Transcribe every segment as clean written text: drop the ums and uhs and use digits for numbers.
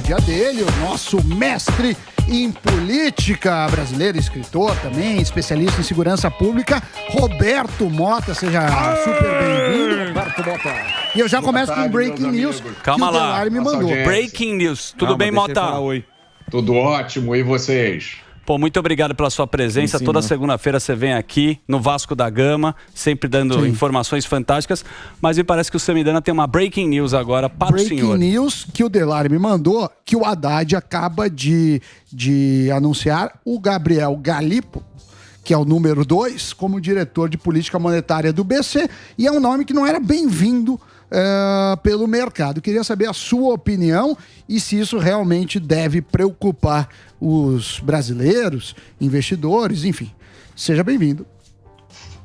dia dele, o nosso mestre em política brasileira, escritor também, especialista em segurança pública, Roberto Mota. Seja super bem-vindo, Roberto Mota. E eu já começo com Breaking News. Calma lá. O Delari me mandou. Breaking News. Tudo bem, Mota? Oi. Tudo ótimo. E vocês? Pô, muito obrigado pela sua presença. Toda segunda-feira você vem aqui no Vasco da Gama, sempre dando informações fantásticas. Mas me parece que o Samidana tem uma breaking news agora para o senhor. Breaking news que o Delari me mandou, que o Haddad acaba de anunciar o Gabriel Gallipo, que é o número 2, como diretor de política monetária do BC, e é um nome que não era bem-vindo pelo mercado. Eu queria saber a sua opinião e se isso realmente deve preocupar os brasileiros, investidores, enfim. Seja bem-vindo.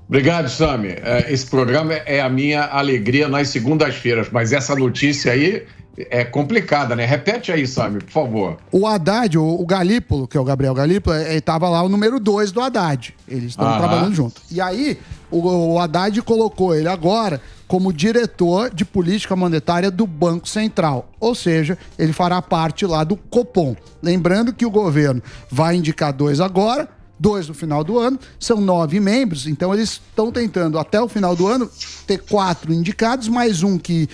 Obrigado, Sami. Esse programa é a minha alegria nas segundas-feiras, mas essa notícia aí é complicada, né? Repete aí, Sami, por favor. O Haddad, o Galípolo, que é o Gabriel Galípolo, ele estava lá o número 2 do Haddad. Eles estão trabalhando junto. E aí, o Haddad colocou ele agora como diretor de política monetária do Banco Central. Ou seja, ele fará parte lá do Copom. Lembrando que o governo vai indicar 2 agora, 2 no final do ano, são 9 membros, então eles estão tentando até o final do ano ter 4 indicados, mais um que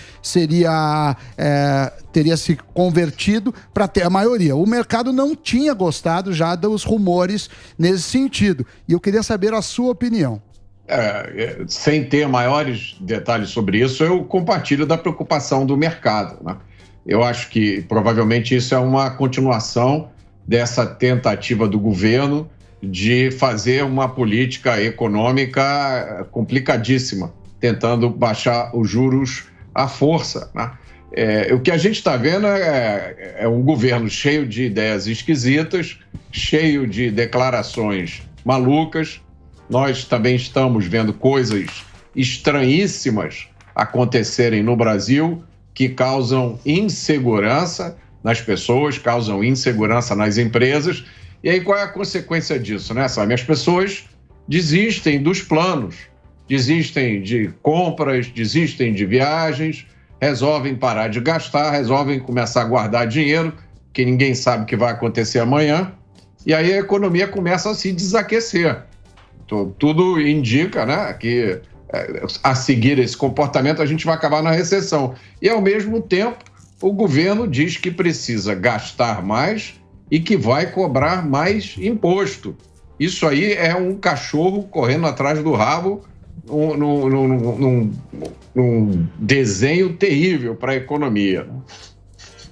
teria se convertido para ter a maioria. O mercado não tinha gostado já dos rumores nesse sentido, e eu queria saber a sua opinião. Sem ter maiores detalhes sobre isso, eu compartilho da preocupação do mercado, né? Eu acho que provavelmente isso é uma continuação dessa tentativa do governo de fazer uma política econômica complicadíssima, tentando baixar os juros à força, né? O que a gente está vendo é um governo cheio de ideias esquisitas, cheio de declarações malucas. Nós também estamos vendo coisas estranhíssimas acontecerem no Brasil que causam insegurança nas pessoas, causam insegurança nas empresas. E aí qual é a consequência disso, né, Sami? As pessoas desistem dos planos, desistem de compras, desistem de viagens, resolvem parar de gastar, resolvem começar a guardar dinheiro, que ninguém sabe o que vai acontecer amanhã, e aí a economia começa a se desaquecer. Tudo indica, né, que a seguir esse comportamento a gente vai acabar na recessão. E, ao mesmo tempo, o governo diz que precisa gastar mais e que vai cobrar mais imposto. Isso aí é um cachorro correndo atrás do rabo num desenho terrível para a economia.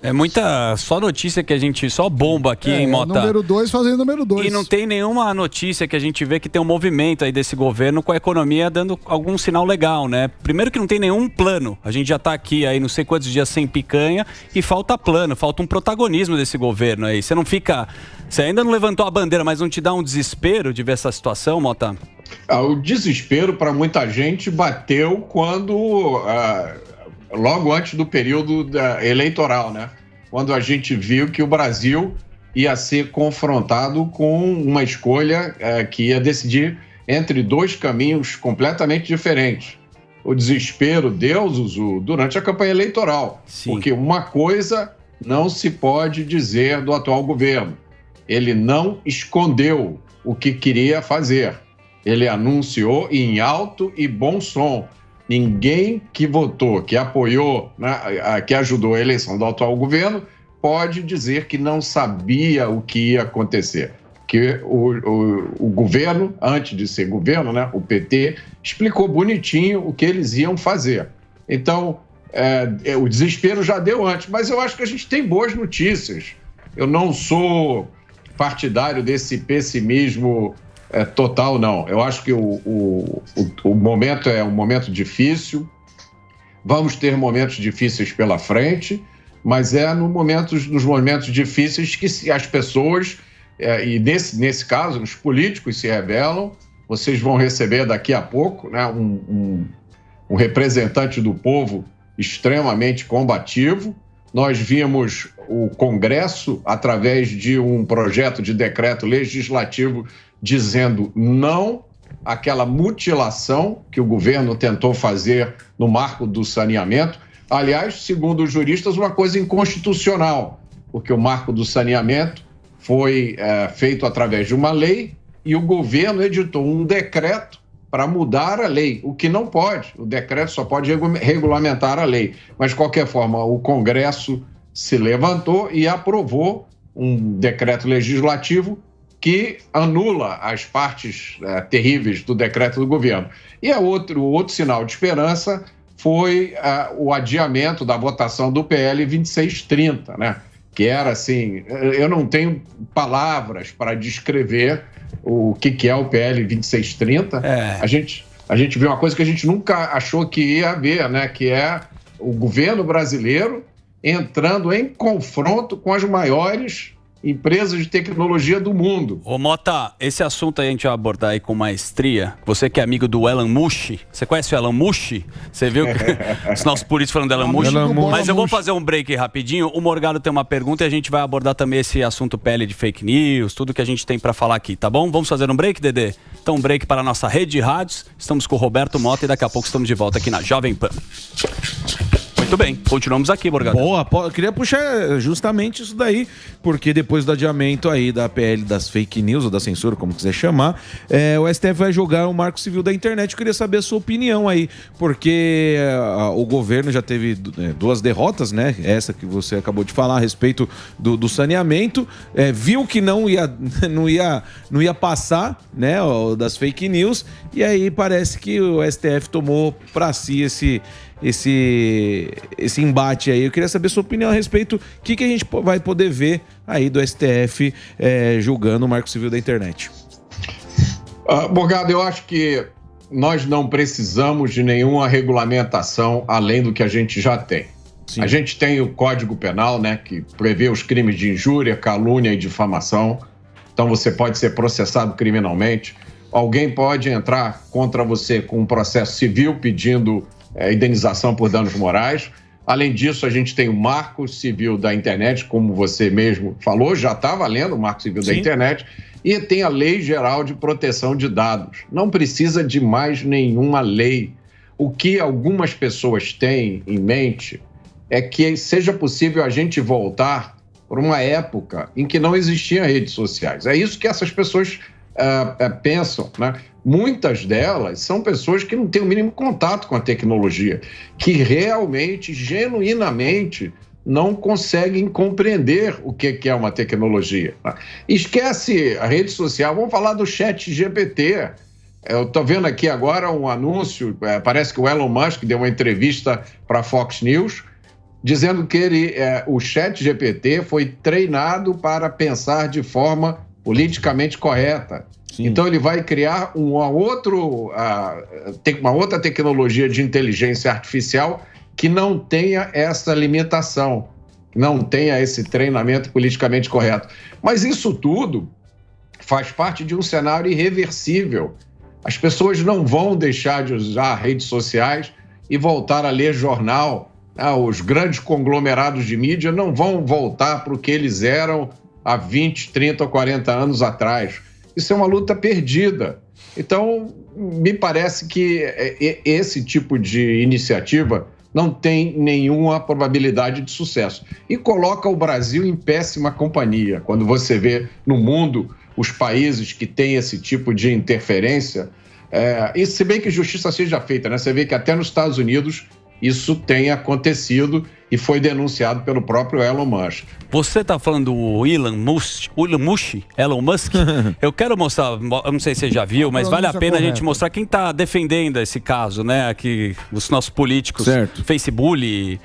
É muita só notícia que a gente só bomba aqui, hein, Mota? Número 2 fazendo número 2. E não tem nenhuma notícia que a gente vê que tem um movimento aí desse governo com a economia dando algum sinal legal, né? Primeiro que não tem nenhum plano. A gente já tá aqui aí não sei quantos dias sem picanha e falta plano, falta um protagonismo desse governo aí. Você não fica... Você ainda não levantou a bandeira, mas não te dá um desespero de ver essa situação, Mota? O desespero para muita gente bateu quando... logo antes do período eleitoral, né? Quando a gente viu que o Brasil ia ser confrontado com uma escolha que ia decidir entre 2 caminhos completamente diferentes. O desespero deu, Zuzu, durante a campanha eleitoral. Sim. Porque uma coisa não se pode dizer do atual governo. Ele não escondeu o que queria fazer. Ele anunciou em alto e bom som. Ninguém que votou, que apoiou, né, que ajudou a eleição do atual governo, pode dizer que não sabia o que ia acontecer. Que o governo, antes de ser governo, né, o PT, explicou bonitinho o que eles iam fazer. Então, o desespero já deu antes, mas eu acho que a gente tem boas notícias. Eu não sou partidário desse pessimismo total, não. Eu acho que o momento é um momento difícil, vamos ter momentos difíceis pela frente, mas nos momentos difíceis que as pessoas, e nesse caso, os políticos se rebelam. Vocês vão receber daqui a pouco, né, um representante do povo extremamente combativo. Nós vimos o Congresso, através de um projeto de decreto legislativo, dizendo não àquela mutilação que o governo tentou fazer no marco do saneamento. Aliás, segundo os juristas, uma coisa inconstitucional, porque o marco do saneamento foi feito através de uma lei e o governo editou um decreto para mudar a lei, o que não pode. O decreto só pode regulamentar a lei. Mas, de qualquer forma, o Congresso se levantou e aprovou um decreto legislativo que anula as partes terríveis do decreto do governo. E outro sinal de esperança foi o adiamento da votação do PL 2630, né? Que era assim, eu não tenho palavras para descrever o que é o PL 2630. A gente viu uma coisa que a gente nunca achou que ia ver, né? Que é o governo brasileiro entrando em confronto com as maiores empresas de tecnologia do mundo. Ô Mota, esse assunto aí a gente vai abordar aí com maestria. Você que é amigo do Elon Musk, você conhece o Elon Musk? Você viu que os nossos políticos falando do Elon Musk? Mas eu vou fazer um break rapidinho. O Morgado tem uma pergunta e a gente vai abordar também esse assunto PL de fake news, tudo que a gente tem pra falar aqui, tá bom? Vamos fazer um break, Dedê? Então, um break para a nossa rede de rádios. Estamos com o Roberto Mota e daqui a pouco estamos de volta aqui na Jovem Pan. Muito bem, continuamos aqui, Morgado. Boa, eu queria puxar justamente isso daí, porque depois do adiamento aí da PL das fake news, ou da censura, como quiser chamar, o STF vai julgar o Marco Civil da Internet. Eu queria saber a sua opinião aí, porque o governo já teve duas derrotas, né? Essa que você acabou de falar a respeito do saneamento, viu que não ia passar, né, das fake news, e aí parece que o STF tomou para si esse embate aí. Eu queria saber sua opinião a respeito, o que a gente vai poder ver aí do STF julgando o Marco Civil da Internet. Morgado, eu acho que nós não precisamos de nenhuma regulamentação além do que a gente já tem. Sim. A gente tem o Código Penal, né, que prevê os crimes de injúria, calúnia e difamação. Então você pode ser processado criminalmente. Alguém pode entrar contra você com um processo civil pedindo indenização por danos morais. Além disso, a gente tem o Marco Civil da Internet, como você mesmo falou, já está valendo o Marco Civil da Internet, e tem a Lei Geral de Proteção de Dados. Não precisa de mais nenhuma lei. O que algumas pessoas têm em mente é que seja possível a gente voltar para uma época em que não existiam redes sociais. É isso que essas pessoas pensam, né? Muitas delas são pessoas que não têm o mínimo contato com a tecnologia, que realmente, genuinamente, não conseguem compreender o que é uma tecnologia. Esquece a rede social, vamos falar do ChatGPT. Eu estou vendo aqui agora um anúncio, parece que o Elon Musk deu uma entrevista para a Fox News, dizendo que o ChatGPT foi treinado para pensar de forma politicamente correta. Sim. Então ele vai criar uma outra tecnologia de inteligência artificial que não tenha essa limitação, não tenha esse treinamento politicamente correto. Mas isso tudo faz parte de um cenário irreversível. As pessoas não vão deixar de usar redes sociais e voltar a ler jornal. Os grandes conglomerados de mídia não vão voltar para o que eles eram há 20, 30 ou 40 anos atrás. Isso é uma luta perdida. Então, me parece que esse tipo de iniciativa não tem nenhuma probabilidade de sucesso. E coloca o Brasil em péssima companhia. Quando você vê no mundo os países que têm esse tipo de interferência, e se bem que justiça seja feita, né? Você vê que até nos Estados Unidos isso tem acontecido e foi denunciado pelo próprio Elon Musk. Você está falando do Elon Musk? Eu quero mostrar, eu não sei se você já viu, mas vale a pena a gente mostrar quem está defendendo esse caso, né? Aqui, os nossos políticos, certo. Facebook,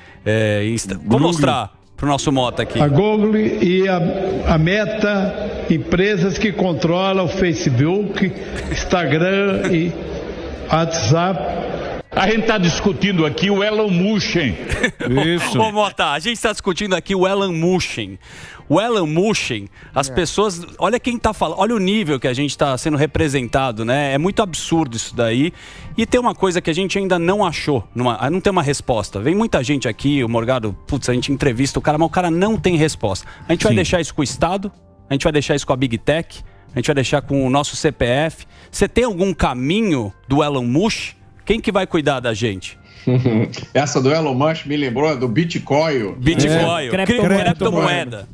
Insta. Vou mostrar para o nosso Mota aqui. A Google e a Meta, empresas que controlam o Facebook, Instagram e WhatsApp. A gente está discutindo aqui o Elon Musk. Isso. Ô, Mota, a gente está discutindo aqui o Elon Musk. O Elon Musk, as pessoas... Olha quem está falando, olha o nível que a gente está sendo representado, né? É muito absurdo isso daí. E tem uma coisa que a gente ainda não achou, não tem uma resposta. Vem muita gente aqui, o Morgado, a gente entrevista o cara, mas o cara não tem resposta. A gente vai deixar isso com o Estado, a gente vai deixar isso com a Big Tech, a gente vai deixar com o nosso CPF. Você tem algum caminho do Elon Musk? Quem que vai cuidar da gente? Essa do Elon Musk me lembrou do Bitcoin. Bitcoin, criptomoeda.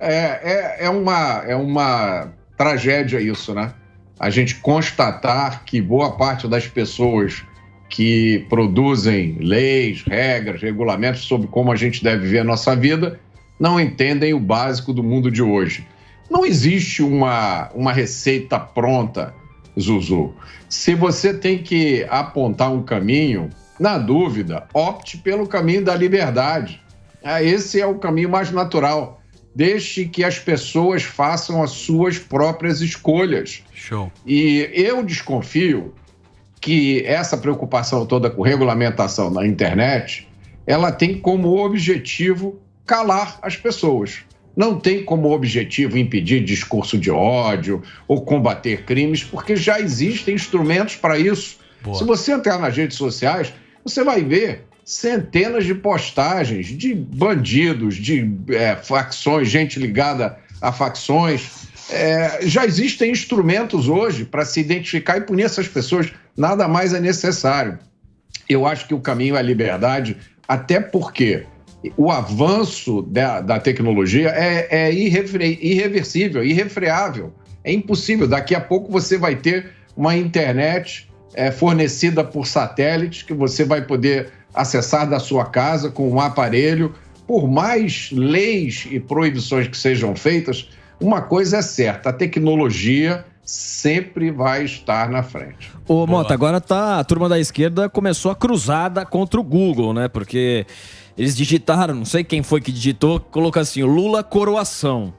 É uma tragédia isso, né? A gente constatar que boa parte das pessoas que produzem leis, regras, regulamentos sobre como a gente deve viver a nossa vida não entendem o básico do mundo de hoje. Não existe uma receita pronta, Zuzu. Se você tem que apontar um caminho, na dúvida, opte pelo caminho da liberdade. Esse é o caminho mais natural. Deixe que as pessoas façam as suas próprias escolhas. Show. E eu desconfio que essa preocupação toda com regulamentação na internet, ela tem como objetivo calar as pessoas. Não tem como objetivo impedir discurso de ódio ou combater crimes, porque já existem instrumentos para isso. Boa. Se você entrar nas redes sociais, você vai ver centenas de postagens de bandidos, de facções, gente ligada a facções. Já existem instrumentos hoje para se identificar e punir essas pessoas. Nada mais é necessário. Eu acho que o caminho é a liberdade, até porque o avanço da tecnologia é irreversível, irrefreável. É impossível. Daqui a pouco você vai ter uma internet fornecida por satélite que você vai poder acessar da sua casa com um aparelho. Por mais leis e proibições que sejam feitas, uma coisa é certa, a tecnologia sempre vai estar na frente. Ô, Mota, agora a turma da esquerda começou a cruzada contra o Google, né? Porque eles digitaram, não sei quem foi que digitou, colocou assim, Lula coroação.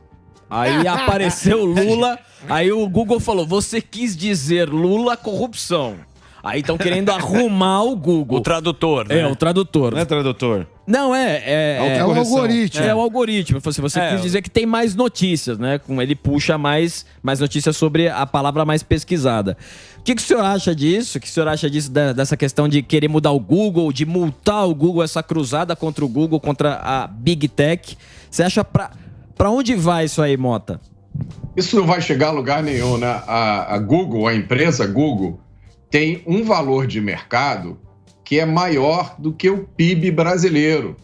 Aí apareceu Lula, aí o Google falou, você quis dizer Lula corrupção. Aí estão querendo arrumar o Google. O tradutor, né? O tradutor. Não é tradutor? Não, é o algoritmo. É o algoritmo. Você quis dizer que tem mais notícias, né? Ele puxa mais notícias sobre a palavra mais pesquisada. O que o senhor acha disso? O que o senhor acha disso, dessa questão de querer mudar o Google, de multar o Google, essa cruzada contra o Google, contra a Big Tech? Você acha pra onde vai isso aí, Mota? Isso não vai chegar a lugar nenhum, né? A Google, a empresa Google, tem um valor de mercado que é maior do que o PIB brasileiro.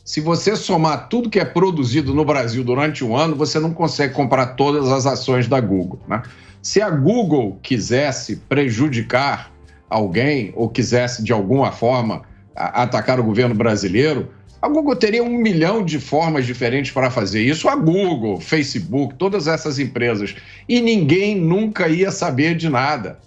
Se você somar tudo que é produzido no Brasil durante um ano, você não consegue comprar todas as ações da Google, né? Se a Google quisesse prejudicar alguém ou quisesse, de alguma forma, atacar o governo brasileiro, a Google teria 1 milhão de formas diferentes para fazer isso. A Google, Facebook, todas essas empresas. E ninguém nunca ia saber de nada.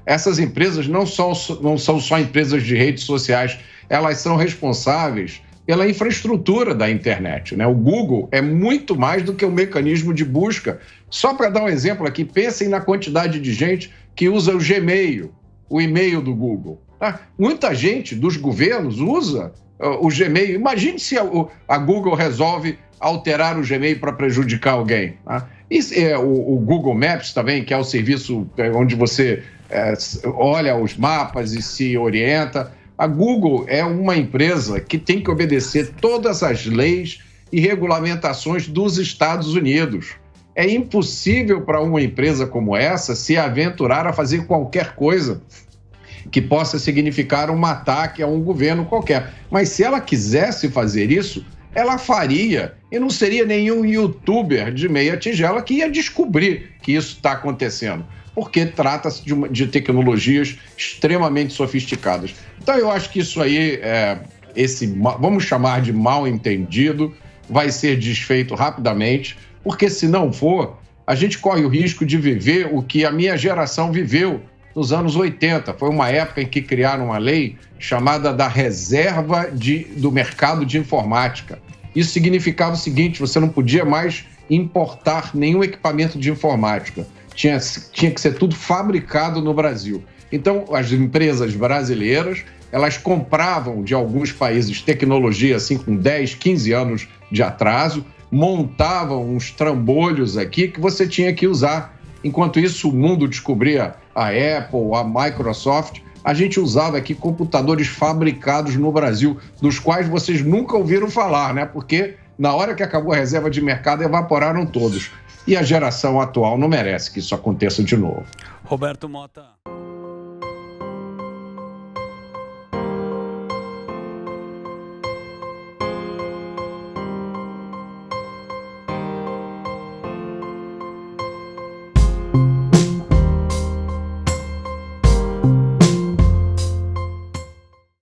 Essas empresas não são só empresas de redes sociais, elas são responsáveis pela infraestrutura da internet, né? O Google é muito mais do que um mecanismo de busca. Só para dar um exemplo aqui, pensem na quantidade de gente que usa o Gmail, o e-mail do Google. Muita gente dos governos usa o Gmail. Imagine se a Google resolve alterar o Gmail para prejudicar alguém. O Google Maps também, que é o serviço onde você olha os mapas e se orienta. A Google é uma empresa que tem que obedecer todas as leis e regulamentações dos Estados Unidos. É impossível para uma empresa como essa se aventurar a fazer qualquer coisa que possa significar um ataque a um governo qualquer. Mas se ela quisesse fazer isso, ela faria, e não seria nenhum youtuber de meia tigela que ia descobrir que isso está acontecendo, porque trata-se de tecnologias extremamente sofisticadas. Então eu acho que isso aí, vamos chamar de mal entendido, vai ser desfeito rapidamente, porque se não for, a gente corre o risco de viver o que a minha geração viveu nos anos 80. Foi uma época em que criaram uma lei chamada da reserva do mercado de informática. Isso significava o seguinte, você não podia mais importar nenhum equipamento de informática. Tinha que ser tudo fabricado no Brasil. Então, as empresas brasileiras, elas compravam de alguns países tecnologia assim com 10, 15 anos de atraso, montavam uns trambolhos aqui que você tinha que usar. Enquanto isso, o mundo descobria a Apple, a Microsoft. A gente usava aqui computadores fabricados no Brasil, dos quais vocês nunca ouviram falar, né? Porque na hora que acabou a reserva de mercado, evaporaram todos. E a geração atual não merece que isso aconteça de novo. Roberto Mota.